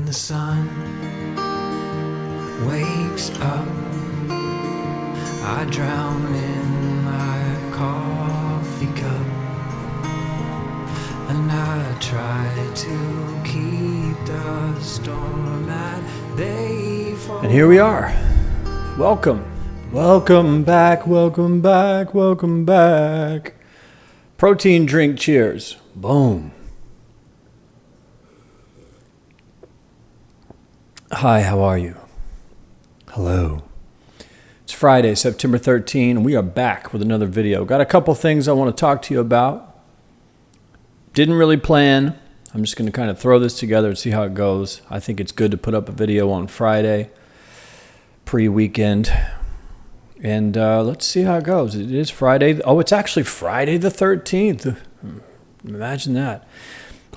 the sun wakes up, I drown in my coffee cup, and I try to keep the storm at bay. And here we are. Welcome back. Protein drink cheers. Boom. Hi, how are you? Hello. It's Friday, September 13, and we are back with another video. Got a couple things I want to talk to you about. Didn't really plan. I'm just going to kind of throw this together and see how it goes. I think it's good to put up a video on Friday, pre-weekend. And let's see how it goes. It is Friday. Oh, it's actually Friday the 13th. Imagine that.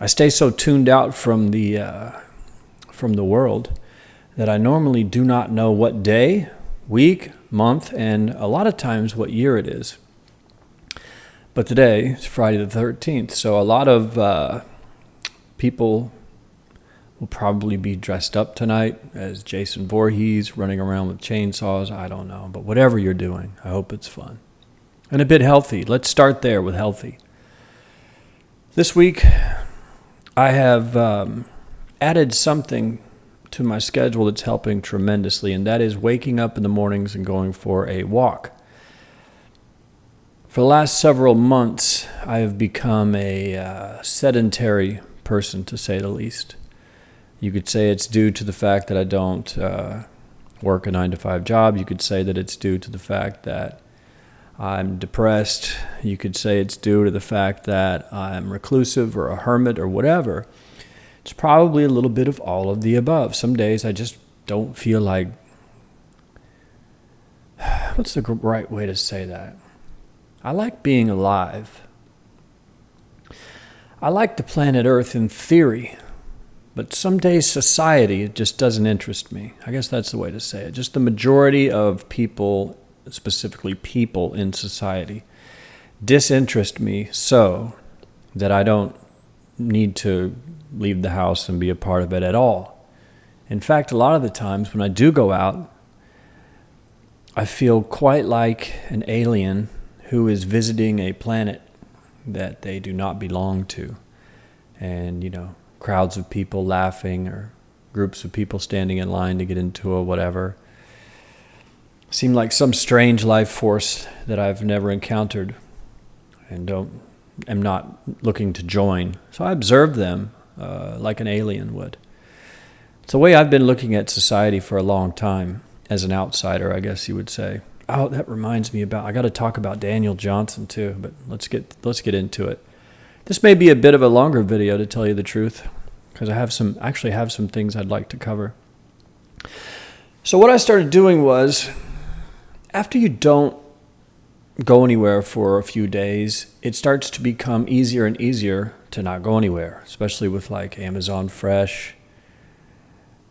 I stay so tuned out from the world that I normally do not know what day, week, month, and a lot of times what year it is. But today is Friday the 13th, so a lot of people will probably be dressed up tonight as Jason Voorhees, running around with chainsaws. I don't know, but whatever you're doing, I hope it's fun. And a bit healthy. Let's start there with healthy. This week, I have added something to my schedule that's helping tremendously, and that is waking up in the mornings and going for a walk. For the last several months, I have become a sedentary person, to say the least. You could say it's due to the fact that I don't work a 9-to-5 job. You could say that it's due to the fact that I'm depressed. You could say it's due to the fact that I'm reclusive or a hermit or whatever. It's probably a little bit of all of the above. Some days I just don't feel like... What's the right way to say that? I like being alive. I like the planet Earth in theory, but some days society just doesn't interest me. I guess that's the way to say it. Just the majority of people, specifically people in society, disinterest me so that I don't need to leave the house and be a part of it at all. In fact, a lot of the times when I do go out, I feel quite like an alien who is visiting a planet that they do not belong to. And, crowds of people laughing or groups of people standing in line to get into a whatever seem like some strange life force that I've never encountered and am not looking to join. So I observe them like an alien would. It's the way I've been looking at society for a long time, as an outsider, I guess you would say. Oh, that reminds me I got to talk about Daniel Johnston too, but let's get into it. This may be a bit of a longer video, to tell you the truth, because I have some things I'd like to cover. So what I started doing was, after you don't go anywhere for a few days, it starts to become easier and easier to not go anywhere, especially with like Amazon Fresh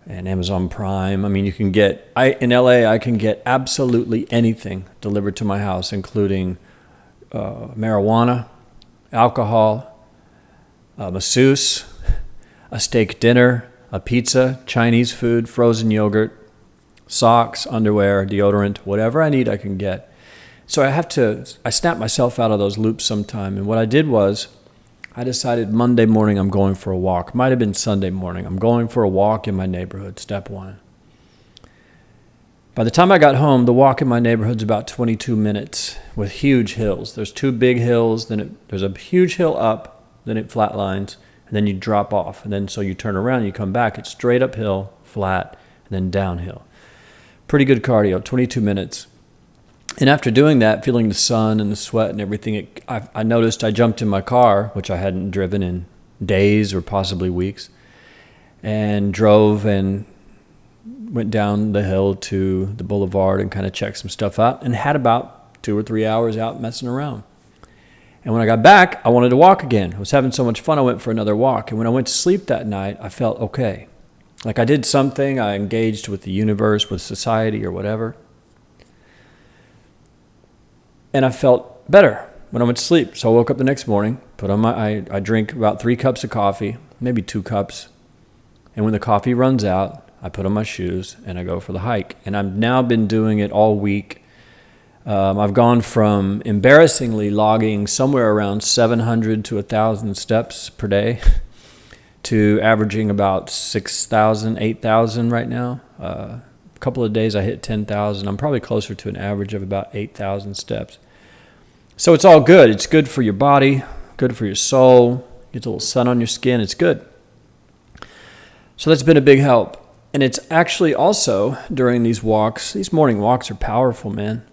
and Amazon Prime. I mean, you can in LA, I can get absolutely anything delivered to my house, including marijuana, alcohol, a masseuse, a steak dinner, a pizza, Chinese food, frozen yogurt, socks, underwear, deodorant, whatever I need I can get. So I snap myself out of those loops sometime. And what I did was, I decided Monday morning I'm going for a walk. Might have been Sunday morning. I'm going for a walk in my neighborhood, step one. By the time I got home, the walk in my neighborhood's about 22 minutes with huge hills. There's two big hills, then there's a huge hill up, then it flatlines, and then you drop off. And then so you turn around, you come back, it's straight uphill, flat, and then downhill. Pretty good cardio, 22 minutes. And after doing that, feeling the sun and the sweat and everything, I noticed I jumped in my car, which I hadn't driven in days or possibly weeks, and drove and went down the hill to the boulevard and kind of checked some stuff out, and had about 2 or 3 hours out messing around. And when I got back, I wanted to walk again. I was having so much fun, I went for another walk. And when I went to sleep that night, I felt okay. Like I did something, I engaged with the universe, with society or whatever. And I felt better when I went to sleep. So I woke up the next morning, I drink about 3 cups of coffee, maybe 2 cups, And when the coffee runs out, I put on my shoes and I go for the hike. And I've now been doing it all week. I've gone from embarrassingly logging somewhere around 700 to 1,000 steps per day to averaging about 6,000, 8,000 right now. A couple of days I hit 10,000. I'm probably closer to an average of about 8,000 steps. So it's all good. It's good for your body, good for your soul. Gets a little sun on your skin. It's good. So that's been a big help. And it's actually also during these walks, these morning walks are powerful, man.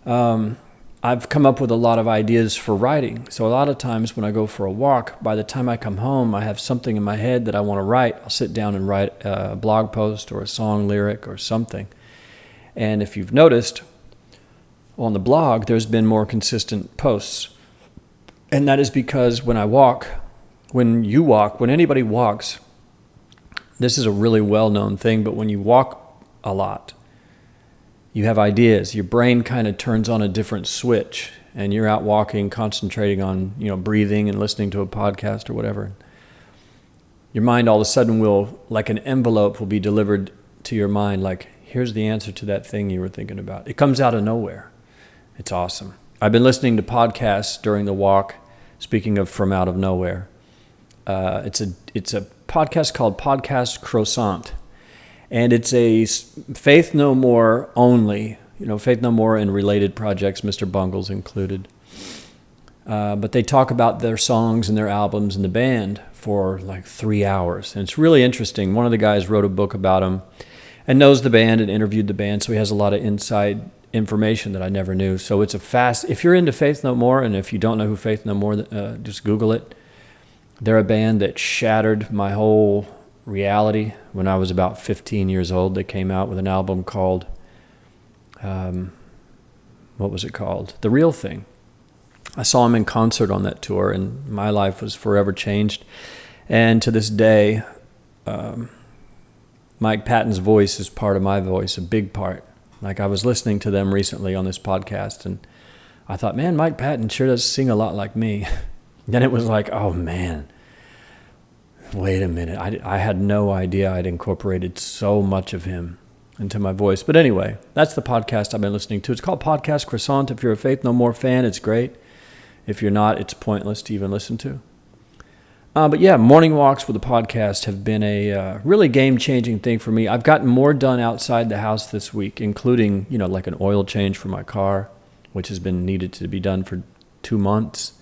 I've come up with a lot of ideas for writing. So a lot of times when I go for a walk, by the time I come home, I have something in my head that I want to write. I'll sit down and write a blog post or a song lyric or something. And if you've noticed, on the blog, there's been more consistent posts. And that is because when I walk, when anybody walks, this is a really well-known thing, but when you walk a lot, you have ideas. Your brain kind of turns on a different switch, and you're out walking, concentrating on, breathing and listening to a podcast or whatever. Your mind all of a sudden like an envelope will be delivered to your mind, like, here's the answer to that thing you were thinking about. It comes out of nowhere. It's awesome. I've been listening to podcasts during the walk, speaking of from out of nowhere. It's a podcast called Podcast Croissant. And it's a Faith No More only, Faith No More and related projects, Mr. Bungle's included. But they talk about their songs and their albums and the band for like 3 hours. And it's really interesting. One of the guys wrote a book about them and knows the band and interviewed the band, so he has a lot of inside information that I never knew. So it's if you're into Faith No More, and if you don't know who Faith No More, just Google it. They're a band that shattered my whole reality when I was about 15 years old. They came out with an album called, what was it called? The Real Thing. I saw them in concert on that tour, and my life was forever changed. And to this day, Mike Patton's voice is part of my voice, a big part. Like, I was listening to them recently on this podcast, and I thought, man, Mike Patton sure does sing a lot like me. Then it was like, oh man, wait a minute. I had no idea I'd incorporated so much of him into my voice. But anyway, that's the podcast I've been listening to. It's called Podcast Croissant. If you're a Faith No More fan, it's great. If you're not, it's pointless to even listen to. But yeah, morning walks with a podcast have been a really game-changing thing for me. I've gotten more done outside the house this week, including, like an oil change for my car, which has been needed to be done for 2 months.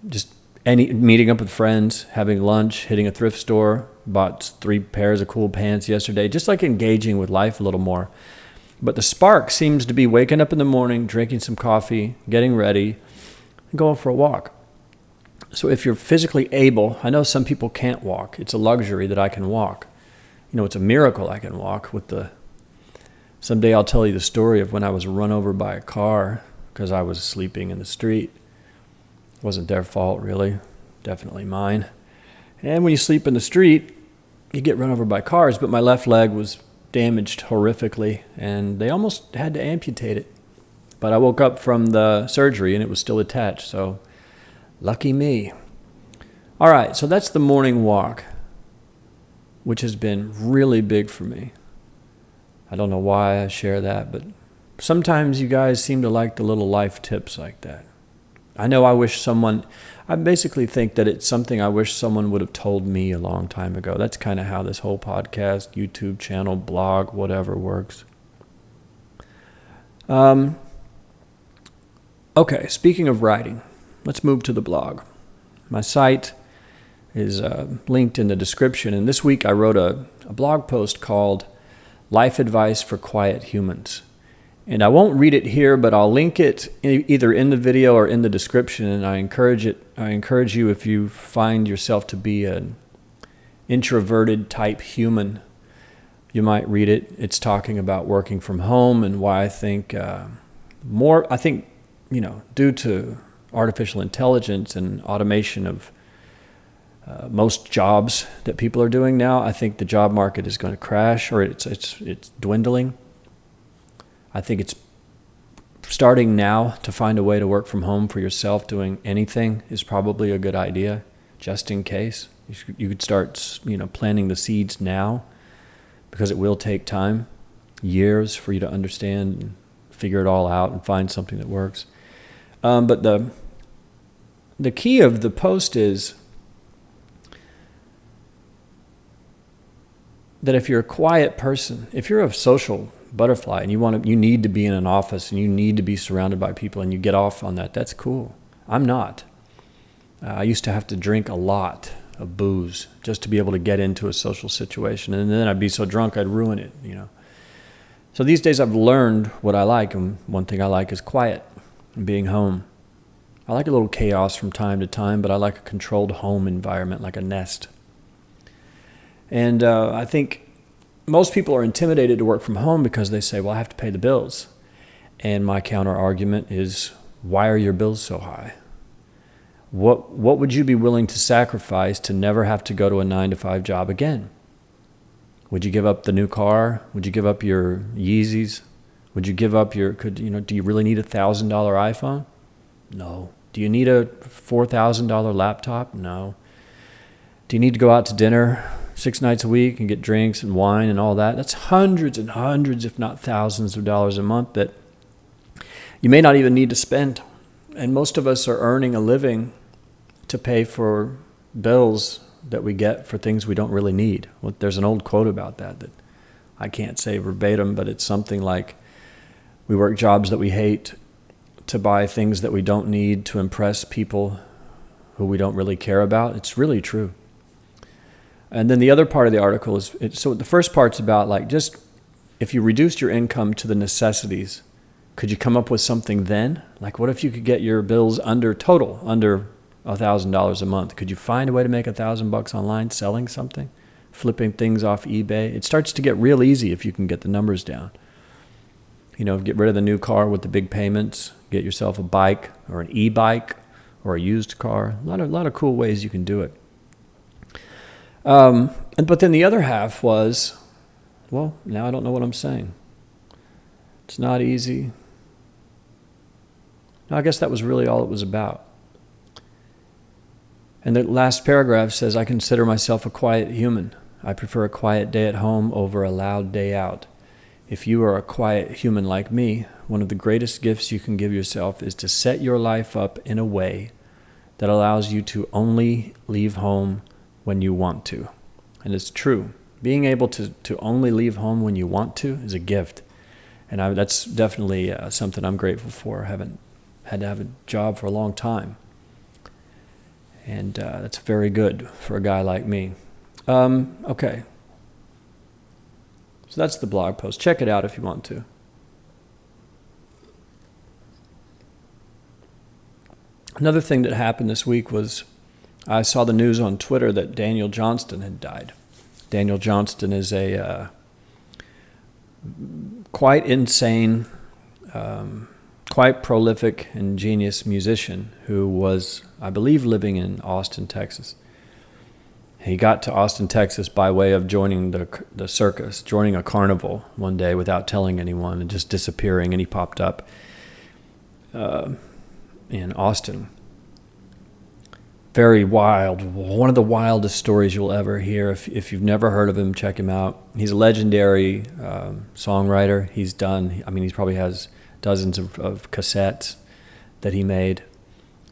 Just meeting up with friends, having lunch, hitting a thrift store, bought 3 pairs of cool pants yesterday, just like engaging with life a little more. But the spark seems to be waking up in the morning, drinking some coffee, getting ready, and going for a walk. So if you're physically able, I know some people can't walk. It's a luxury that I can walk. It's a miracle I can walk. Someday I'll tell you the story of when I was run over by a car because I was sleeping in the street. It wasn't their fault, really. Definitely mine. And when you sleep in the street, you get run over by cars, but my left leg was damaged horrifically, and they almost had to amputate it. But I woke up from the surgery, and it was still attached, so lucky me. All right, so that's the morning walk, which has been really big for me. I don't know why I share that, but sometimes you guys seem to like the little life tips like that. I know I basically think that it's something I wish someone would have told me a long time ago. That's kind of how this whole podcast, YouTube channel, blog, whatever works. Okay, speaking of writing, let's move to the blog. My site is linked in the description, and this week I wrote a blog post called Life Advice for Quiet Humans. And I won't read it here, but I'll link it either in the video or in the description, and I encourage you, if you find yourself to be an introverted type human, you might read it. It's talking about working from home and why I think due to artificial intelligence and automation of most jobs that people are doing now, I think the job market is going to crash, or it's dwindling. I think it's starting now to find a way to work from home for yourself. Doing anything is probably a good idea. just in case. You could start, planting the seeds now, because it will take time, years for you to understand and figure it all out and find something that works. But the key of the post is that if you're a quiet person, if you're a social butterfly and you need to be in an office and you need to be surrounded by people and you get off on that, that's cool. I'm not. I used to have to drink a lot of booze just to be able to get into a social situation, and then I'd be so drunk I'd ruin it, So these days I've learned what I like, and one thing I like is quiet and being home. I like a little chaos from time to time, but I like a controlled home environment, like a nest. And I think most people are intimidated to work from home because they say, well, I have to pay the bills. And my counter argument is, why are your bills so high? What would you be willing to sacrifice to never have to go to a 9-to-5 job again? Would you give up the new car? Would you give up your Yeezys? Would you give up do you really need a $1,000 iPhone? No. Do you need a $4,000 laptop? No. Do you need to go out to dinner 6 nights a week and get drinks and wine and all that? That's hundreds and hundreds, if not thousands of dollars a month that you may not even need to spend. And most of us are earning a living to pay for bills that we get for things we don't really need. Well, there's an old quote about that I can't say verbatim, but it's something like, we work jobs that we hate to buy things that we don't need to impress people who we don't really care about. It's really true. And then the other part of the article is, so the first part's about just if you reduced your income to the necessities, could you come up with something then? Like, what if you could get your bills under $1,000 a month? Could you find a way to make $1,000 online selling something, flipping things off eBay? It starts to get real easy if you can get the numbers down. Get rid of the new car with the big payments, get yourself a bike or an e-bike or a used car. A lot of cool ways you can do it. But then the other half was, well, now I don't know what I'm saying. It's not easy. No, I guess that was really all it was about. And the last paragraph says, I consider myself a quiet human. I prefer a quiet day at home over a loud day out. If you are a quiet human like me, one of the greatest gifts you can give yourself is to set your life up in a way that allows you to only leave home when you want to. And it's true. Being able to only leave home when you want to is a gift. And that's definitely something I'm grateful for. I haven't had to have a job for a long time. And that's very good for a guy like me. Okay. So that's the blog post. Check it out if you want to. Another thing that happened this week was I saw the news on Twitter that Daniel Johnston had died. Daniel Johnston is a quite insane, quite prolific and genius musician who was, I believe, living in Austin, Texas. He got to Austin, Texas by way of joining the circus, joining a carnival one day without telling anyone and just disappearing, and he popped up in Austin. Very wild, one of the wildest stories you'll ever hear. If you've never heard of him, check him out. He's a legendary songwriter. He probably has dozens of cassettes that he made.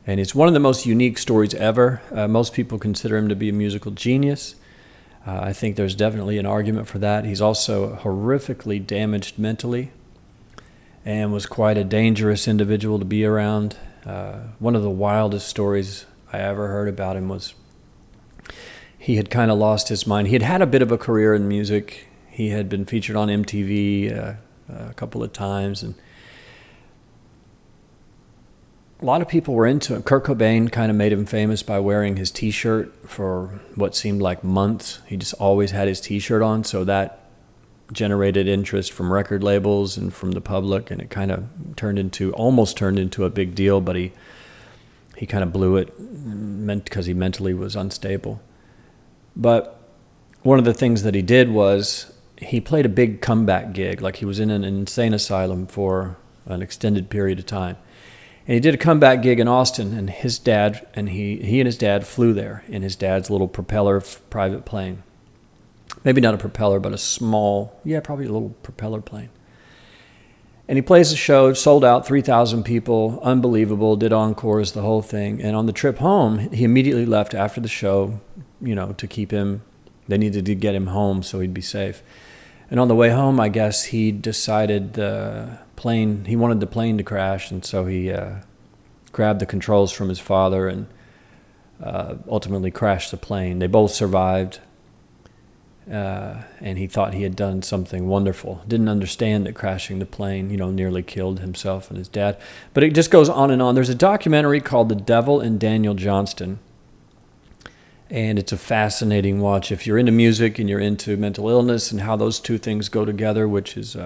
And it's one of the most unique stories ever. Most people consider him to be a musical genius. I think there's definitely an argument for that. He's also horrifically damaged mentally and was quite a dangerous individual to be around. One of the wildest stories I ever heard about him was he had kind of lost his mind. He had had a bit of a career in music. He had been featured on MTV a couple of times, and a lot of people were into him. Kurt Cobain kind of made him famous by wearing his T-shirt for what seemed like months. He just always had his T-shirt on, so that generated interest from record labels and from the public, and it kind of almost turned into a big deal, but he kind of blew it because he mentally was unstable. But one of the things that he did was he played a big comeback gig, like he was in an insane asylum for an extended period of time. And he did a comeback gig in Austin, and his dad, and he and his dad flew there in his dad's little propeller private plane. Maybe not a propeller, but a small, probably a little propeller plane. And he plays the show, sold out, 3,000 people, unbelievable, did encores, the whole thing. And on the trip home, he immediately left after the show, to keep him. They needed to get him home so he'd be safe. And on the way home, I guess he decided he wanted the plane to crash, and so he grabbed the controls from his father and ultimately crashed the plane. They both survived, and he thought he had done something wonderful. Didn't understand that crashing the plane, nearly killed himself and his dad. But it just goes on and on. There's a documentary called The Devil and Daniel Johnston, and it's a fascinating watch. If you're into music and you're into mental illness and how those two things go together, which is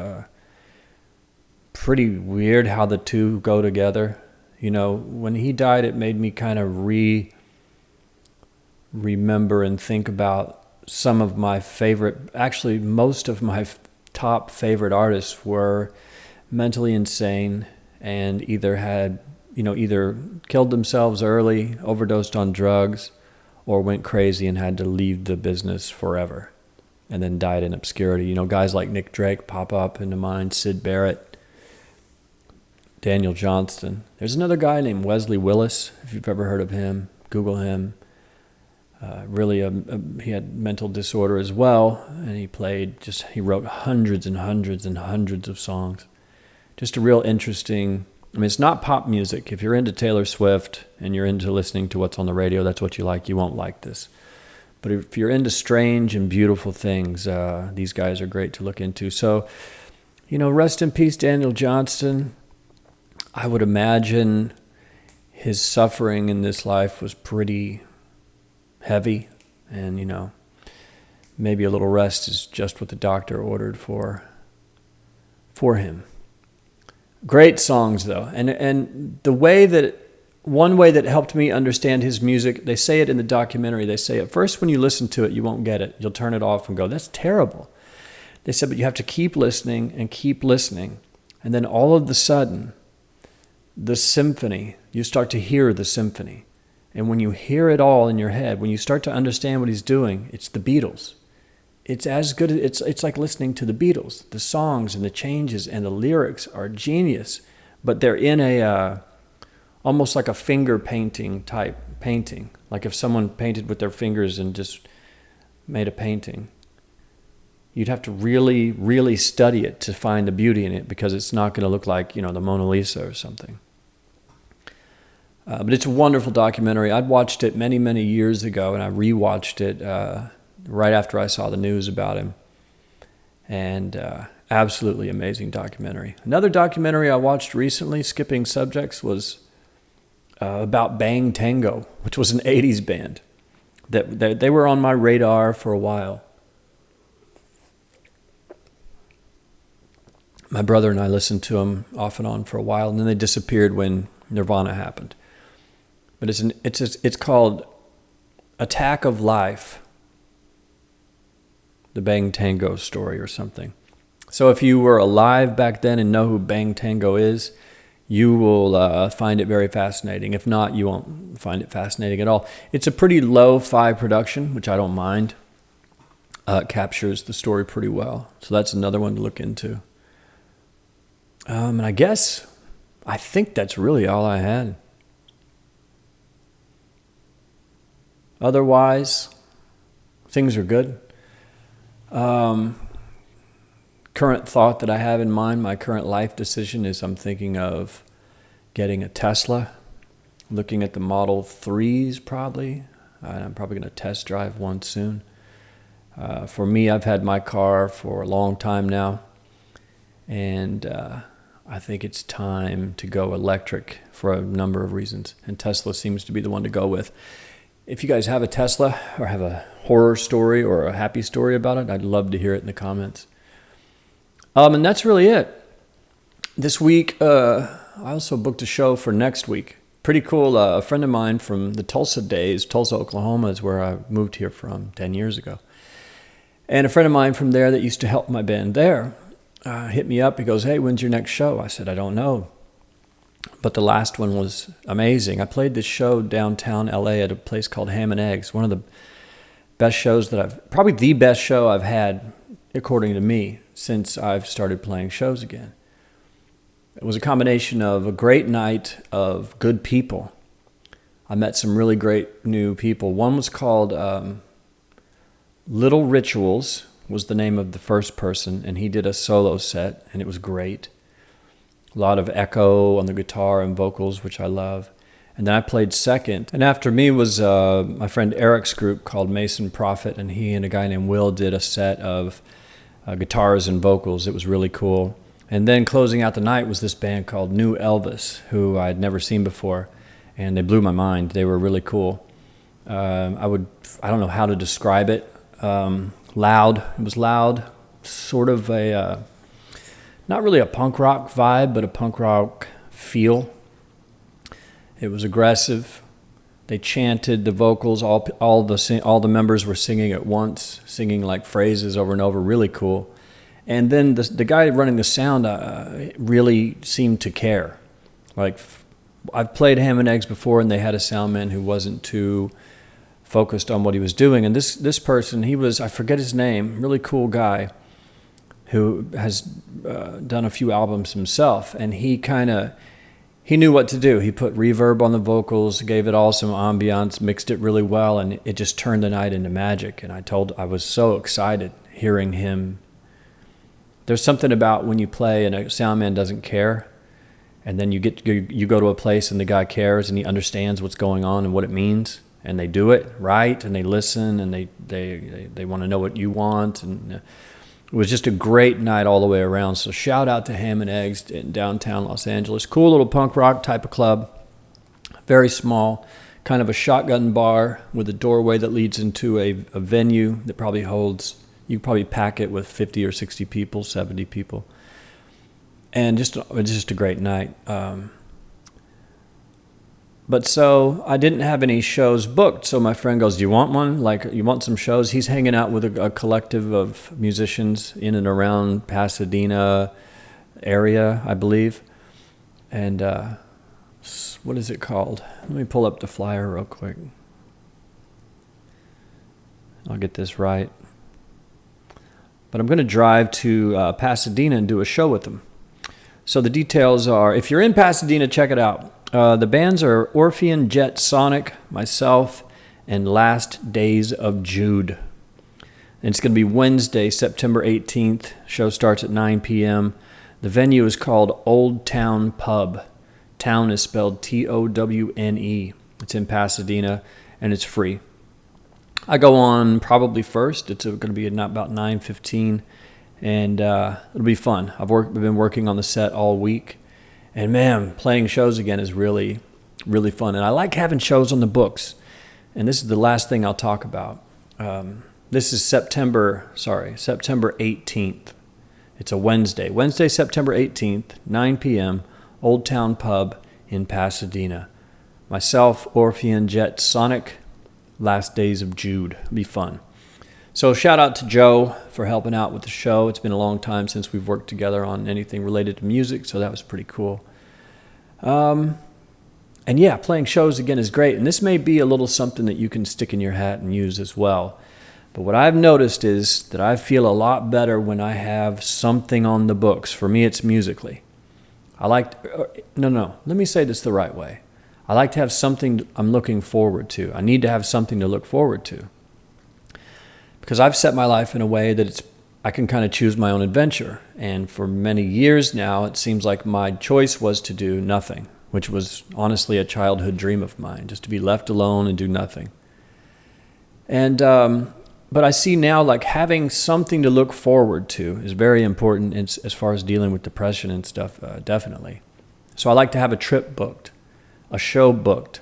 pretty weird how the two go together. When he died, it made me kind of remember and think about some of my favorite, actually most of my top favorite artists were mentally insane and either killed themselves early, overdosed on drugs, or went crazy and had to leave the business forever and then died in obscurity. Guys like Nick Drake pop up into mind, Syd Barrett, Daniel Johnston. There's another guy named Wesley Willis, if you've ever heard of him. Google him. He had mental disorder as well, and he wrote hundreds and hundreds and hundreds of songs. Just a real interesting, it's not pop music. If you're into Taylor Swift and you're into listening to what's on the radio, that's what you like, you won't like this. But if you're into strange and beautiful things, these guys are great to look into. So, rest in peace, Daniel Johnston. I would imagine his suffering in this life was pretty heavy, and maybe a little rest is just what the doctor ordered for him. Great songs though, and one way that helped me understand his music, they say it in the documentary, they say at first when you listen to it you won't get it, you'll turn it off and go, that's terrible. They said, but you have to keep listening and keep listening, and then all of a sudden the symphony, you start to hear the symphony. And when you hear it all in your head, when you start to understand what he's doing, it's the Beatles. It's as good as it's like listening to the Beatles. The songs and the changes and the lyrics are genius, but they're in a almost like a finger painting type painting. Like if someone painted with their fingers and just made a painting. You'd have to really, really study it to find the beauty in it, because it's not going to look like, the Mona Lisa or something. But it's a wonderful documentary. I'd watched it many, many years ago, and I rewatched it right after I saw the news about him. And absolutely amazing documentary. Another documentary I watched recently, skipping subjects, was about Bang Tango, which was an 80s band. They were on my radar for a while. My brother and I listened to them off and on for a while, and then they disappeared when Nirvana happened. But it's called Attack of Life, the Bang Tango story or something. So if you were alive back then and know who Bang Tango is, you will find it very fascinating. If not, you won't find it fascinating at all. It's a pretty low-fi production, which I don't mind. It captures the story pretty well. So that's another one to look into. And I think that's really all I had. Otherwise, things are good. Current thought that I have in mind, my current life decision is I'm thinking of getting a Tesla, looking at the Model 3s probably. I'm probably going to test drive one soon. For me, I've had my car for a long time now, and I think it's time to go electric for a number of reasons, and Tesla seems to be the one to go with. If you guys have a Tesla or have a horror story or a happy story about it, I'd love to hear it in the comments. And that's really it. This week, I also booked a show for next week. Pretty cool. A friend of mine from the Tulsa days, Tulsa, Oklahoma is where I moved here from 10 years ago. And a friend of mine from there that used to help my band there hit me up. He goes, hey, when's your next show? I said, I don't know. but the last one was amazing. I played this show downtown LA at a place called Ham and Eggs, one of the best shows probably the best show I've had, according to me, since I've started playing shows again. It was a combination of a great night of good people. I met some really great new people. One was called Little Rituals, was the name of the first person, and he did a solo set, and it was great. A lot of echo on the guitar and vocals, which I love. And then I played second. And after me was my friend Eric's group called Mason Prophet, and he and a guy named Will did a set of guitars and vocals. It was really cool. And then closing out the night was this band called New Elvis, who I had never seen before, and they blew my mind. They were really cool. I don't know how to describe it. Loud. It was loud, sort of not really a punk rock vibe, but a punk rock feel. It was aggressive. They chanted the vocals. All the members were singing at once, singing like phrases over and over. Really cool. And then the guy running the sound really seemed to care. Like, I've played Ham and Eggs before, and they had a sound man who wasn't too focused on what he was doing. And this person, I forget his name, really cool guy who has done a few albums himself, and he knew what to do. He put reverb on the vocals, gave it all some ambiance, mixed it really well, and it just turned the night into magic. And I was so excited hearing him. There's something about when you play and a sound man doesn't care, and then you go to a place and the guy cares and he understands what's going on and what it means, and they do it right, and they listen, and they want to know what you want. And it was just a great night all the way around. So shout out to Ham and Eggs in downtown Los Angeles. Cool little punk rock type of club. Very small, kind of a shotgun bar with a doorway that leads into a venue that probably holds, you could probably pack it with 50 or 60 people, 70 people. And just a great night. But so I didn't have any shows booked. So my friend goes, "Do you want one? Like, you want some shows?" He's hanging out with a collective of musicians in and around Pasadena area, I believe. And what is it called? Let me pull up the flyer real quick. I'll get this right. But I'm going to drive to Pasadena and do a show with them. So the details are, if you're in Pasadena, check it out. The bands are Orphean Jet Sonic, myself, and Last Days of Jude. And it's going to be Wednesday, September 18th. Show starts at 9 p.m. The venue is called Old Town Pub. Town is spelled Towne. It's in Pasadena, and it's free. I go on probably first. It's going to be about 9:15, and it'll be fun. I've been working on the set all week. And man, playing shows again is really, really fun. And I like having shows on the books. And this is the last thing I'll talk about. This is September 18th. It's a Wednesday. Wednesday, September 18th, 9 p.m., Old Town Pub in Pasadena. Myself, Orphean Jet Sonic, Last Days of Jude. It'll be fun. So shout out to Joe for helping out with the show. It's been a long time since we've worked together on anything related to music, so that was pretty cool. And yeah, playing shows again is great. And this may be a little something that you can stick in your hat and use as well. But what I've noticed is that I feel a lot better when I have something on the books. For me, it's musically. Let me say this the right way. I like to have something I'm looking forward to. I need to have something to look forward to. Because I've set my life in a way that I can kind of choose my own adventure. And for many years now, it seems like my choice was to do nothing, which was honestly a childhood dream of mine, just to be left alone and do nothing. And but I see now, like, having something to look forward to is very important as far as dealing with depression and stuff, definitely. So I like to have a trip booked, a show booked,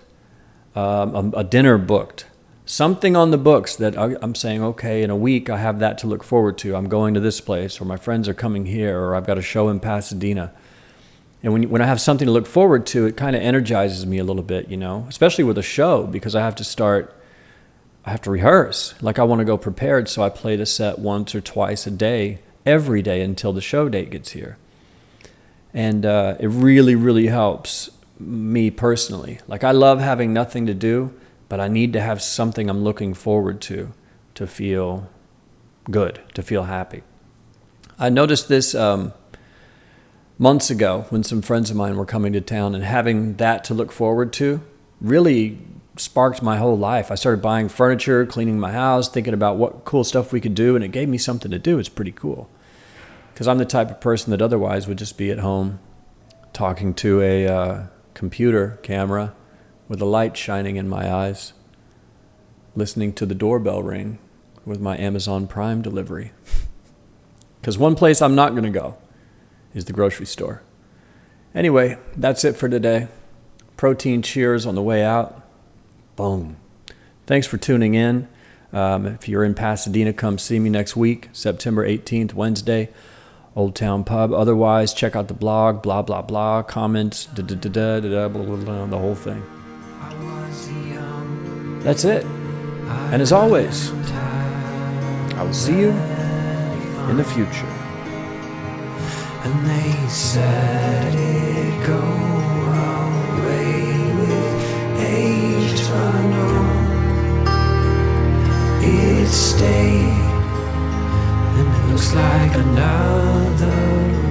a dinner booked. Something on the books that I'm saying, okay, in a week I have that to look forward to. I'm going to this place, or my friends are coming here, or I've got a show in Pasadena. And when I have something to look forward to, it kind of energizes me a little bit, especially with a show, because I have to rehearse. Like, I want to go prepared, so I play the set once or twice a day, every day until the show date gets here. And it really, really helps me personally. Like, I love having nothing to do, but I need to have something I'm looking forward to feel good, to feel happy. I noticed this months ago when some friends of mine were coming to town, and having that to look forward to really sparked my whole life. I started buying furniture, cleaning my house, thinking about what cool stuff we could do, and it gave me something to do. It's pretty cool. Because I'm the type of person that otherwise would just be at home talking to a computer camera with a light shining in my eyes, listening to the doorbell ring with my Amazon Prime delivery. Because one place I'm not going to go is the grocery store. Anyway, that's it for today. Protein cheers on the way out. Boom. Thanks for tuning in. If you're in Pasadena, come see me next week, September 18th, Wednesday, Old Town Pub. Otherwise, check out the blog, blah, blah, blah, comments, blah, blah, blah, the whole thing. That's it. And as always, I will see you in the future. And they said it'd go away with age, but no, it stayed, and it looks like another